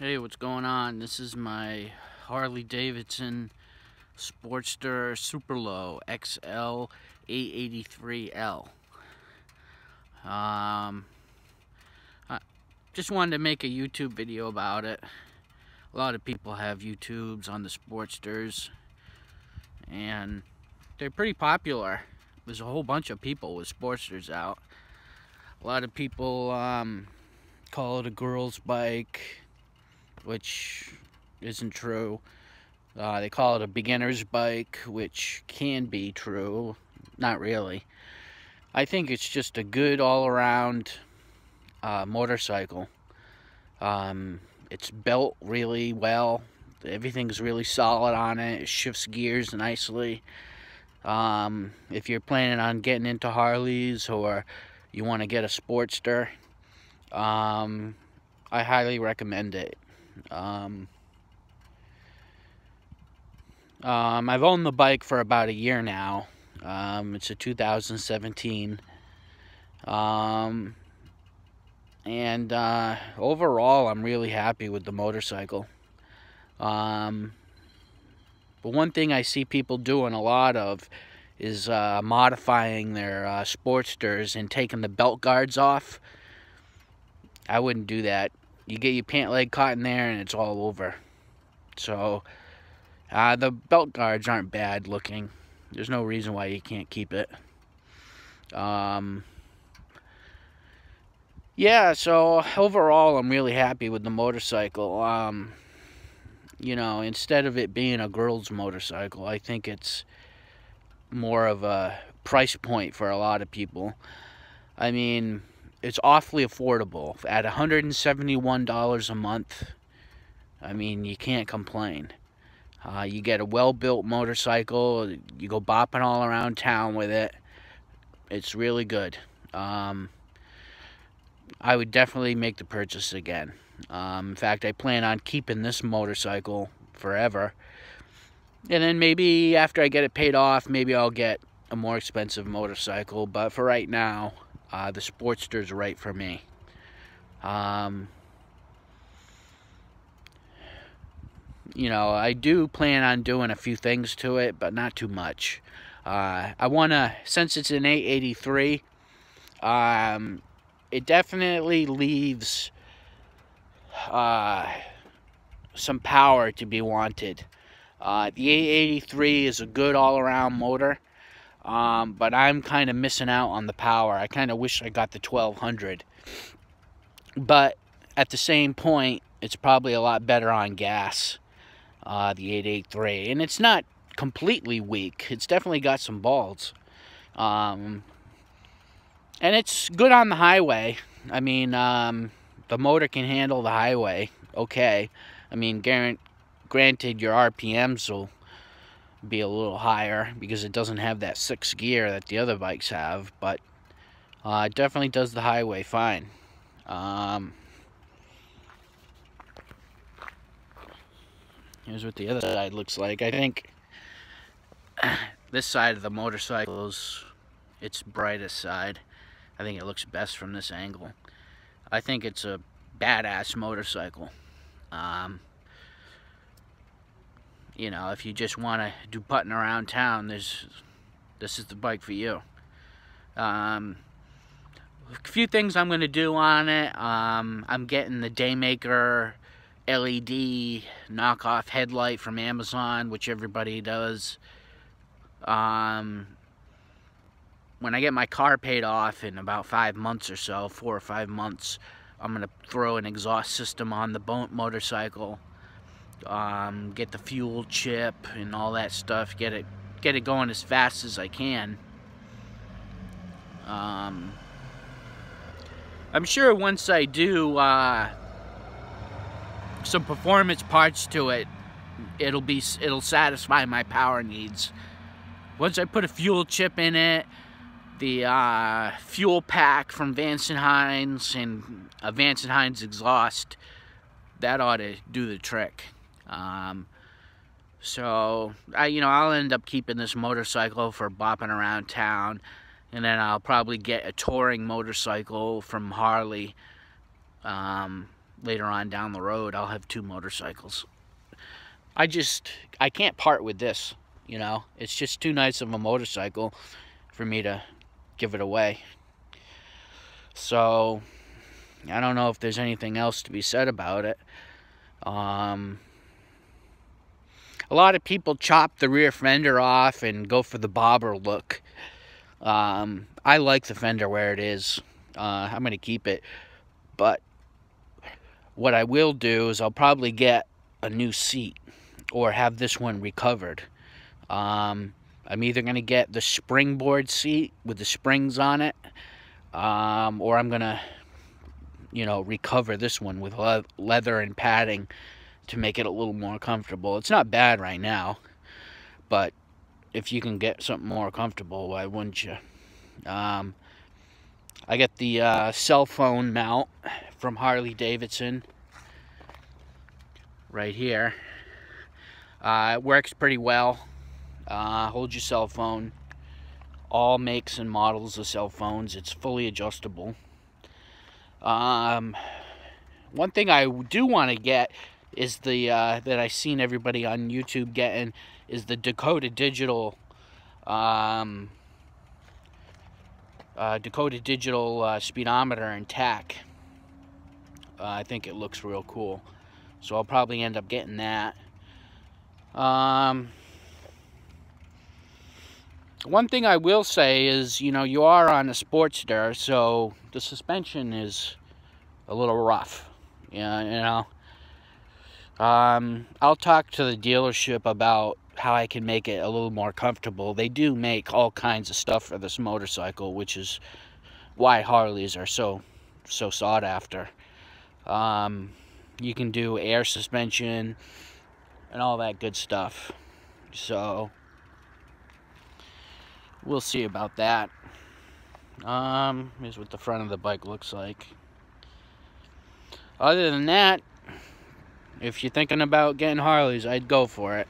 Hey, what's going on? This is my Harley Davidson Sportster Super Low XL 883L. I just wanted to make a YouTube video about it. A lot of people have YouTubes on the Sportsters, and they're pretty popular. There's a whole bunch of people with Sportsters out. A lot of people call it a girl's bike, which isn't true. They call it a beginner's bike, which can be true. Not really. I think it's just a good all-around motorcycle. It's built really well. Everything's really solid on it. It shifts gears nicely. If you're planning on getting into Harleys or you want to get a Sportster, I highly recommend it. I've owned the bike for about a year now. It's a 2017. Overall, I'm really happy with the motorcycle. But one thing I see people doing a lot of is modifying their Sportsters and taking the belt guards off. I wouldn't do that. You get your pant leg caught in there and it's all over. So the belt guards aren't bad looking. There's no reason why you can't keep it. Yeah, so overall I'm really happy with the motorcycle. You know, instead of it being a girl's motorcycle, I think it's more of a price point for a lot of people. I mean, it's awfully affordable. At $171 a month, I mean, you can't complain. You get a well-built motorcycle. You go bopping all around town with it. It's really good. I would definitely make the purchase again. In fact, I plan on keeping this motorcycle forever. And then maybe after I get it paid off, maybe I'll get a more expensive motorcycle. But for right now, the Sportster's right for me. You know, I do plan on doing a few things to it, but not too much. I want to, since it's an 883, it definitely leaves some power to be wanted. The 883 is a good all-around motor, but I'm kind of missing out on the power. I kind of wish I got the 1200. But at the same point, it's probably a lot better on gas, the 883. And it's not completely weak. It's definitely got some balls. And it's good on the highway. I mean, the motor can handle the highway okay. I mean, granted, your RPMs will be a little higher because it doesn't have that 6th gear that the other bikes have, but it definitely does the highway fine. Here's what the other side looks like. I think this side of the motorcycle is its brightest side. I think it looks best from this angle. I think it's a badass motorcycle. You know, if you just want to do putting around town, this is the bike for you. A few things I'm going to do on it. I'm getting the Daymaker LED knockoff headlight from Amazon, which everybody does. When I get my car paid off in about 5 months or so, 4 or 5 months, I'm going to throw an exhaust system on the motorcycle. Get the fuel chip and all that stuff. Get it going as fast as I can. I'm sure once I do some performance parts to it, it'll satisfy my power needs. Once I put a fuel chip in it, the fuel pack from Vance & Hines and a Vance & Hines exhaust, that ought to do the trick. So I'll end up keeping this motorcycle for bopping around town, and then I'll probably get a touring motorcycle from Harley later on down the road, I'll have 2 motorcycles. I can't part with this, you know. It's just too nice of a motorcycle for me to give it away. So, I don't know if there's anything else to be said about it. A lot of people chop the rear fender off and go for the bobber look. I like the fender where it is. I'm going to keep it. But what I will do is I'll probably get a new seat or have this one recovered. I'm either going to get the springboard seat with the springs on it, or I'm going to, you know, recover this one with leather and padding to make it a little more comfortable. It's not bad right now, but if you can get something more comfortable, why wouldn't you? I get the cell phone mount from Harley Davidson right here. It works pretty well. Hold your cell phone. All makes and models of cell phones. It's fully adjustable. One thing I do want to get is the that I've seen everybody on YouTube getting is the Dakota Digital speedometer and tach. I think it looks real cool, so I'll probably end up getting that. One thing I will say is, you know, you are on a Sportster, so the suspension is a little rough. Yeah, you know. I'll talk to the dealership about how I can make it a little more comfortable. They do make all kinds of stuff for this motorcycle, which is why Harleys are so sought after. You can do air suspension and all that good stuff. So we'll see about that. Here's what the front of the bike looks like. Other than that, if you're thinking about getting Harleys, I'd go for it.